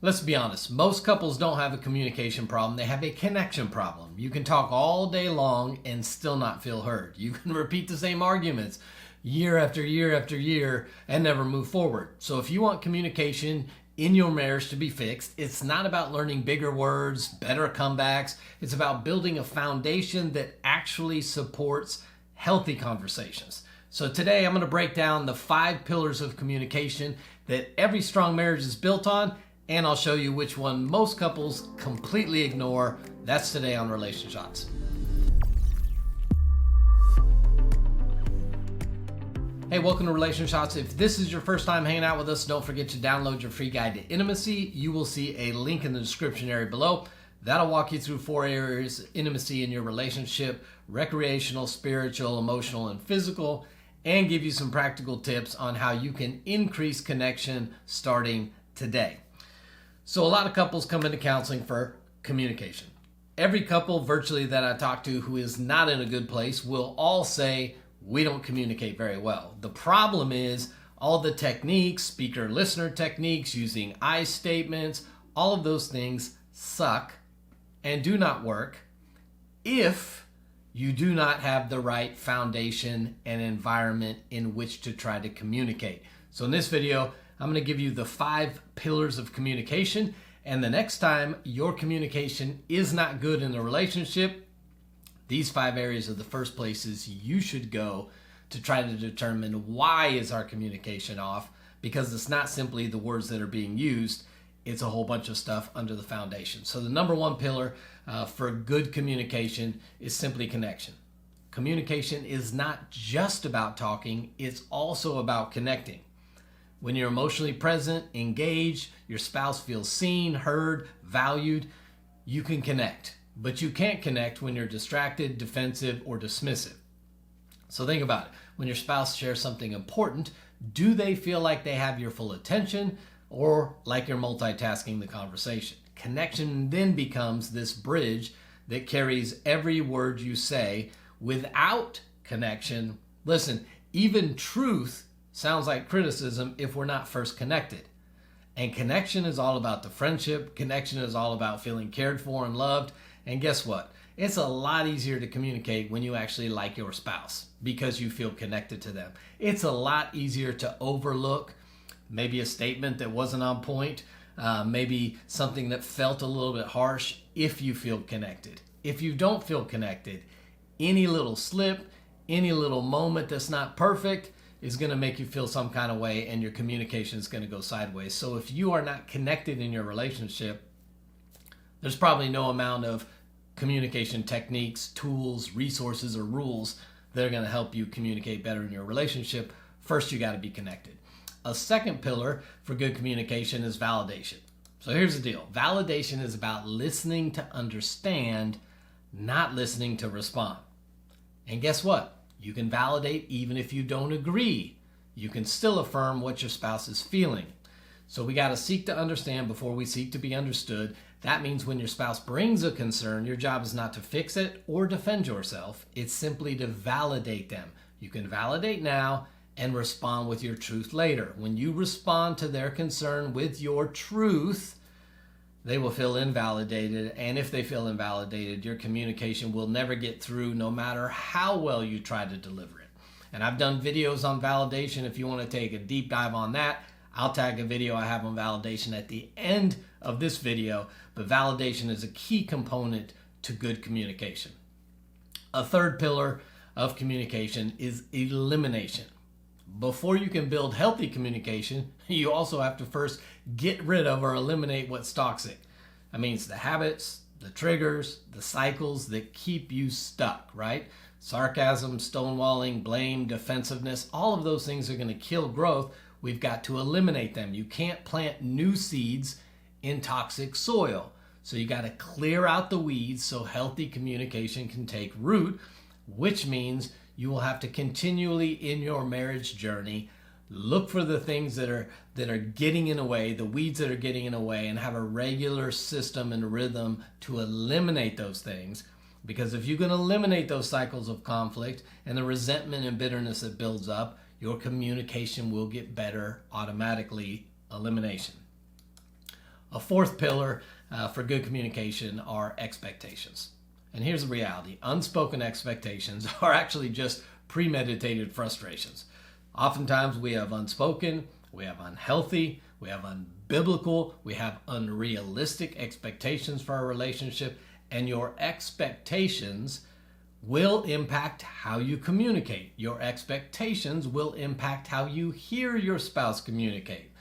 Let's be honest, most couples don't have a communication problem, they have a connection problem. You can talk all day long and still not feel heard. You can repeat the same arguments year after year after year and never move forward. So if you want communication in your marriage to be fixed, it's not about learning bigger words, better comebacks. It's about building a foundation that actually supports healthy conversations. So today I'm going to break down the 5 pillars of communication that every strong marriage is built on, and I'll show you which one most couples completely ignore. That's today on RelationShots. Hey, welcome to RelationShots. If this is your first time hanging out with us, don't forget to download your free guide to intimacy. You will see a link in the description area below. That'll walk you through 4 areas of intimacy in your relationship: recreational, spiritual, emotional, and physical, and give you some practical tips on how you can increase connection starting today. So a lot of couples come into counseling for communication. Every couple virtually that I talk to who is not in a good place will all say, we don't communicate very well. The problem is all the techniques, speaker-listener techniques, using I statements, all of those things suck and do not work if you do not have the right foundation and environment in which to try to communicate. So in this video, I'm going to give you the 5 pillars of communication, and the next time your communication is not good in the relationship, these 5 areas are the first places you should go to try to determine why is our communication off, because it's not simply the words that are being used, it's a whole bunch of stuff under the foundation. So the number 1 pillar for good communication is simply connection. Communication is not just about talking, it's also about connecting. When you're emotionally present, engaged, your spouse feels seen, heard, valued, you can connect. But you can't connect when you're distracted, defensive, or dismissive. So think about it. When your spouse shares something important, do they feel like they have your full attention or like you're multitasking the conversation? Connection then becomes this bridge that carries every word you say. Without connection, listen, even truth sounds like criticism if we're not first connected. And connection is all about the friendship. Connection is all about feeling cared for and loved. And guess what? It's a lot easier to communicate when you actually like your spouse because you feel connected to them. It's a lot easier to overlook maybe a statement that wasn't on point, maybe something that felt a little bit harsh if you feel connected. If you don't feel connected, any little slip, any little moment that's not perfect is going to make you feel some kind of way, and your communication is going to go sideways. So if you are not connected in your relationship, there's probably no amount of communication techniques, tools, resources, or rules that are going to help you communicate better in your relationship. First, you got to be connected. A second pillar for good communication is validation. So here's the deal. Validation is about listening to understand, not listening to respond. And guess what? You can validate even if you don't agree. You can still affirm what your spouse is feeling. So we got to seek to understand before we seek to be understood. That means when your spouse brings a concern, your job is not to fix it or defend yourself. It's simply to validate them. You can validate now and respond with your truth later. When you respond to their concern with your truth, they will feel invalidated, and if they feel invalidated, your communication will never get through no matter how well you try to deliver it. And I've done videos on validation. If you want to take a deep dive on that, I'll tag a video I have on validation at the end of this video, but validation is a key component to good communication. A third pillar of communication is elimination. Before you can build healthy communication, you also have to first get rid of or eliminate what's toxic. That means the habits, the triggers, the cycles that keep you stuck, right? Sarcasm, stonewalling, blame, defensiveness, all of those things are going to kill growth. We've got to eliminate them. You can't plant new seeds in toxic soil. So you got to clear out the weeds so healthy communication can take root, which means you will have to continually in your marriage journey look for the things that are getting in the way, the weeds that are getting in the way, and have a regular system and rhythm to eliminate those things. Because if you can eliminate those cycles of conflict and the resentment and bitterness that builds up, your communication will get better automatically. Elimination. A fourth pillar for good communication are expectations. And here's the reality. Unspoken expectations are actually just premeditated frustrations. Oftentimes we have unspoken, we have unhealthy, we have unbiblical, we have unrealistic expectations for our relationship, and your expectations will impact how you communicate. Your expectations will impact how you hear your spouse communicate,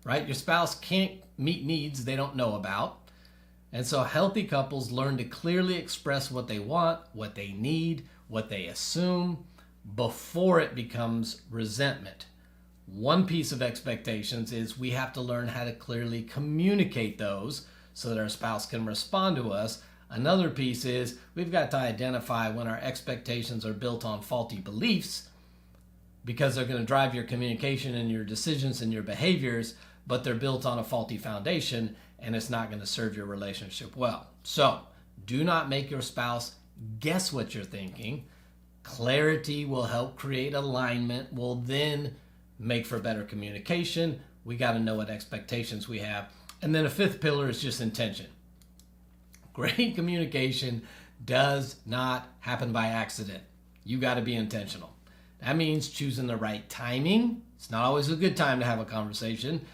right? Your spouse can't meet needs they don't know about. And so healthy couples learn to clearly express what they want, what they need, what they assume before it becomes resentment. One piece of expectations is we have to learn how to clearly communicate those so that our spouse can respond to us. Another piece is we've got to identify when our expectations are built on faulty beliefs, because they're going to drive your communication and your decisions and your behaviors, but they're built on a faulty foundation and it's not going to serve your relationship well. So do not make your spouse guess what you're thinking. Clarity will help create alignment, will then make for better communication. We got to know what expectations we have. And then a fifth pillar is just intention. Great communication does not happen by accident. You got to be intentional. That means choosing the right timing. It's not always a good time to have a conversation.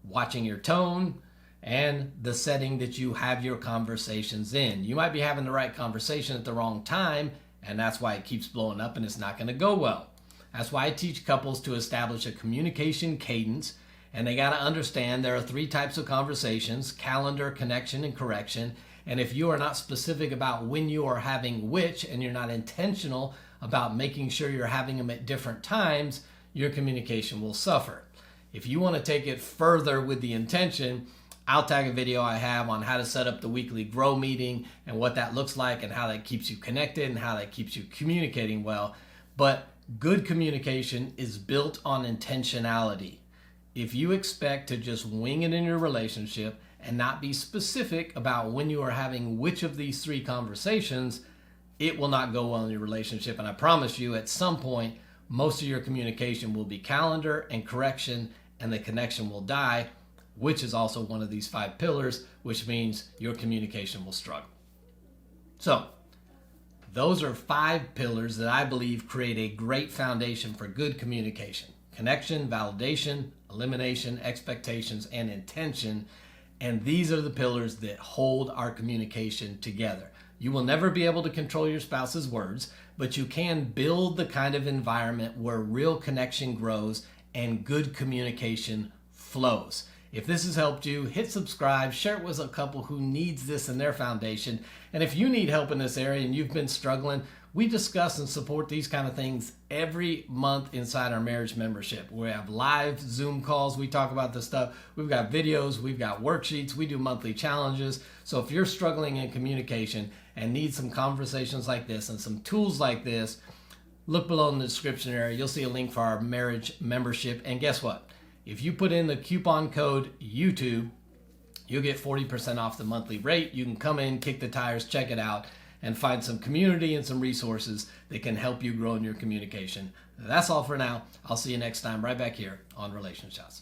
Watching your tone and the setting that you have your conversations in. You might be having the right conversation at the wrong time, and that's why it keeps blowing up and it's not going to go well. That's why I teach couples to establish a communication cadence, and they got to understand there are 3 types of conversations: calendar, connection, and correction. And if you are not specific about when you are having which, and you're not intentional about making sure you're having them at different times, your communication will suffer. If you want to take it further with the intention, I'll tag a video I have on how to set up the weekly grow meeting and what that looks like and how that keeps you connected and how that keeps you communicating well. But good communication is built on intentionality. If you expect to just wing it in your relationship and not be specific about when you are having which of these 3 conversations, it will not go well in your relationship. And I promise you, at some point, most of your communication will be calendar and correction, and the connection will die, which is also one of these 5 pillars, which means your communication will struggle. So those are 5 pillars that I believe create a great foundation for good communication: connection, validation, elimination, expectations, and intention. And these are the pillars that hold our communication together. You will never be able to control your spouse's words, but you can build the kind of environment where real connection grows and good communication flows. If this has helped you, hit subscribe, share it with a couple who needs this in their foundation. And if you need help in this area and you've been struggling, we discuss and support these kind of things every month inside our marriage membership. We have live Zoom calls. We talk about this stuff. We've got videos. We've got worksheets. We do monthly challenges. So if you're struggling in communication and need some conversations like this and some tools like this, look below in the description area. You'll see a link for our marriage membership. And guess what? If you put in the coupon code YouTube, you'll get 40% off the monthly rate. You can come in, kick the tires, check it out, and find some community and some resources that can help you grow in your communication. That's all for now. I'll see you next time right back here on RelationShots.